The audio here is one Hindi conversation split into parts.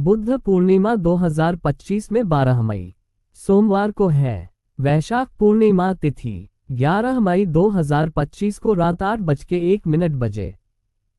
बुद्ध पूर्णिमा 2025 में 12 मई सोमवार को है। वैशाख पूर्णिमा तिथि 11 मई 2025 को रात 8:01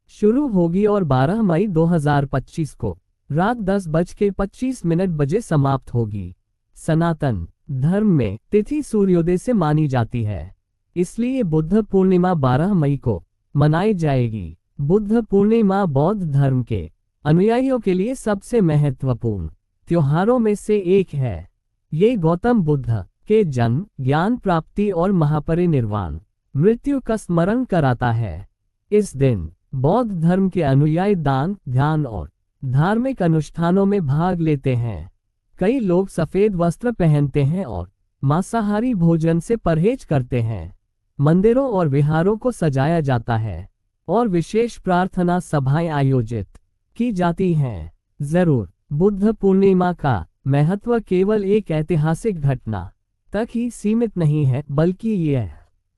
शुरू होगी और 12 मई 2025 को रात 10:25 समाप्त होगी। सनातन धर्म में तिथि सूर्योदय से मानी जाती है, इसलिए बुद्ध पूर्णिमा 12 मई को मनाई जाएगी। बुद्ध पूर्णिमा बौद्ध धर्म के अनुयायियों के लिए सबसे महत्वपूर्ण त्योहारों में से एक है। ये गौतम बुद्ध के जन्म, ज्ञान प्राप्ति और महापरिनिर्वाण मृत्यु का स्मरण कराता है। इस दिन बौद्ध धर्म के अनुयायी दान, ध्यान और धार्मिक अनुष्ठानों में भाग लेते हैं। कई लोग सफेद वस्त्र पहनते हैं और मांसाहारी भोजन से परहेज करते हैं। मंदिरों और विहारों को सजाया जाता है और विशेष प्रार्थना सभाएं आयोजित की जाती हैं। जरूर बुद्ध पूर्णिमा का महत्व केवल एक ऐतिहासिक घटना तक ही सीमित नहीं है, बल्कि यह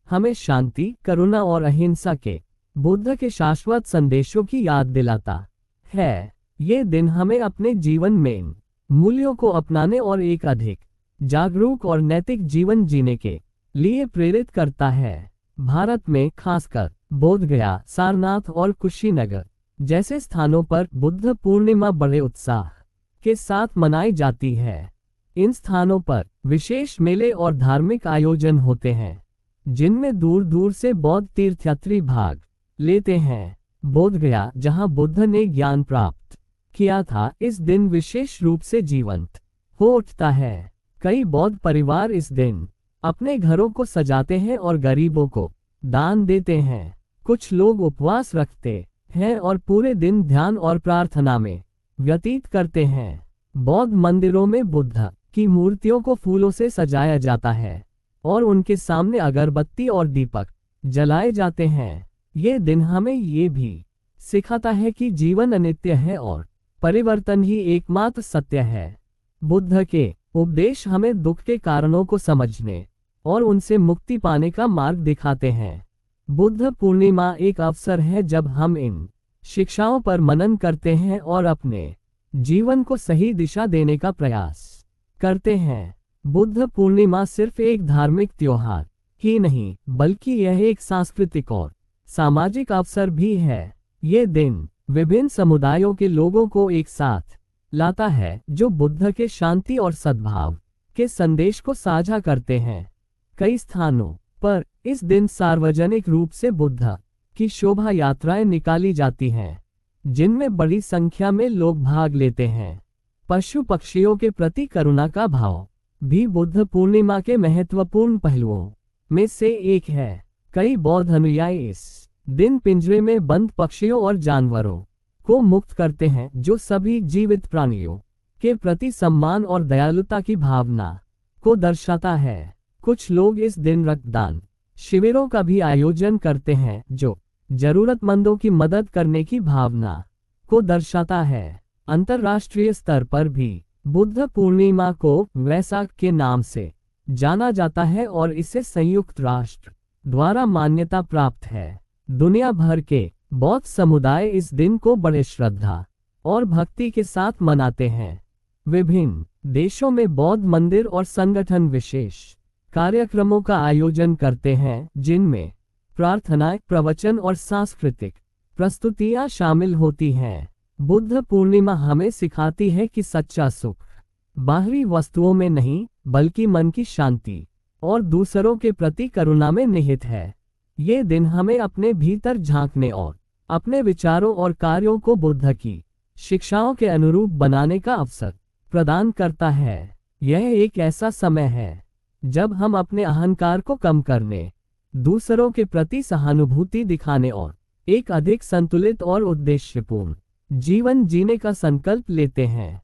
हमें शांति, करुणा और अहिंसा के बुद्ध के शाश्वत संदेशों की याद दिलाता है। ये दिन हमें अपने जीवन में इन मूल्यों को अपनाने और एक अधिक जागरूक और नैतिक जीवन जीने के लिए प्रेरित करता है। भारत में खासकर बोधगया, सारनाथ और कुशीनगर जैसे स्थानों पर बुद्ध पूर्णिमा बड़े उत्साह के साथ मनाई जाती है। इन स्थानों पर विशेष मेले और धार्मिक आयोजन होते हैं, जिनमें दूर दूर से बौद्ध तीर्थयात्री भाग लेते हैं। बोधगया, जहां बुद्ध ने ज्ञान प्राप्त किया था, इस दिन विशेष रूप से जीवंत हो उठता है। कई बौद्ध परिवार इस दिन अपने घरों को सजाते हैं और गरीबों को दान देते हैं। कुछ लोग उपवास रखते हैं और पूरे दिन ध्यान और प्रार्थना में व्यतीत करते हैं। बौद्ध मंदिरों में बुद्ध की मूर्तियों को फूलों से सजाया जाता है और उनके सामने अगरबत्ती और दीपक जलाए जाते हैं। ये दिन हमें ये भी सिखाता है कि जीवन अनित्य है और परिवर्तन ही एकमात्र सत्य है। बुद्ध के उपदेश हमें दुख के कारणों को समझने और उनसे मुक्ति पाने का मार्ग दिखाते हैं। बुद्ध पूर्णिमा एक अवसर है जब हम इन शिक्षाओं पर मनन करते हैं और अपने जीवन को सही दिशा देने का प्रयास करते हैं। बुद्ध पूर्णिमा सिर्फ एक धार्मिक त्योहार ही नहीं, बल्कि यह एक सांस्कृतिक और सामाजिक अवसर भी है। ये दिन विभिन्न समुदायों के लोगों को एक साथ लाता है, जो बुद्ध के शांति और सद्भाव के संदेश को साझा करते हैं। कई स्थानों पर इस दिन सार्वजनिक रूप से बुद्ध की शोभा यात्राएं निकाली जाती हैं, जिनमें बड़ी संख्या में लोग भाग लेते हैं। पशु पक्षियों के प्रति करुणा का भाव भी बुद्ध पूर्णिमा के महत्वपूर्ण पहलुओं में से एक है। कई बौद्ध अनुयायी इस दिन पिंजरे में बंद पक्षियों और जानवरों को मुक्त करते हैं, जो सभी जीवित प्राणियों के प्रति सम्मान और दयालुता की भावना को दर्शाता है। कुछ लोग इस दिन रक्तदान शिविरों का भी आयोजन करते हैं, जो जरूरतमंदों की मदद करने की भावना को दर्शाता है। अंतर्राष्ट्रीय स्तर पर भी बुद्ध पूर्णिमा को वैसाख के नाम से जाना जाता है और इसे संयुक्त राष्ट्र द्वारा मान्यता प्राप्त है। दुनिया भर के बौद्ध समुदाय इस दिन को बड़े श्रद्धा और भक्ति के साथ मनाते हैं। विभिन्न देशों में बौद्ध मंदिर और संगठन विशेष कार्यक्रमों का आयोजन करते हैं, जिनमें प्रार्थनाएं, प्रवचन और सांस्कृतिक प्रस्तुतियां शामिल होती हैं। बुद्ध पूर्णिमा हमें सिखाती है कि सच्चा सुख बाहरी वस्तुओं में नहीं, बल्कि मन की शांति और दूसरों के प्रति करुणा में निहित है। ये दिन हमें अपने भीतर झांकने और अपने विचारों और कार्यों को बुद्ध की शिक्षाओं के अनुरूप बनाने का अवसर प्रदान करता है। यह एक ऐसा समय है जब हम अपने अहंकार को कम करने, दूसरों के प्रति सहानुभूति दिखाने और एक अधिक संतुलित और उद्देश्यपूर्ण जीवन जीने का संकल्प लेते हैं।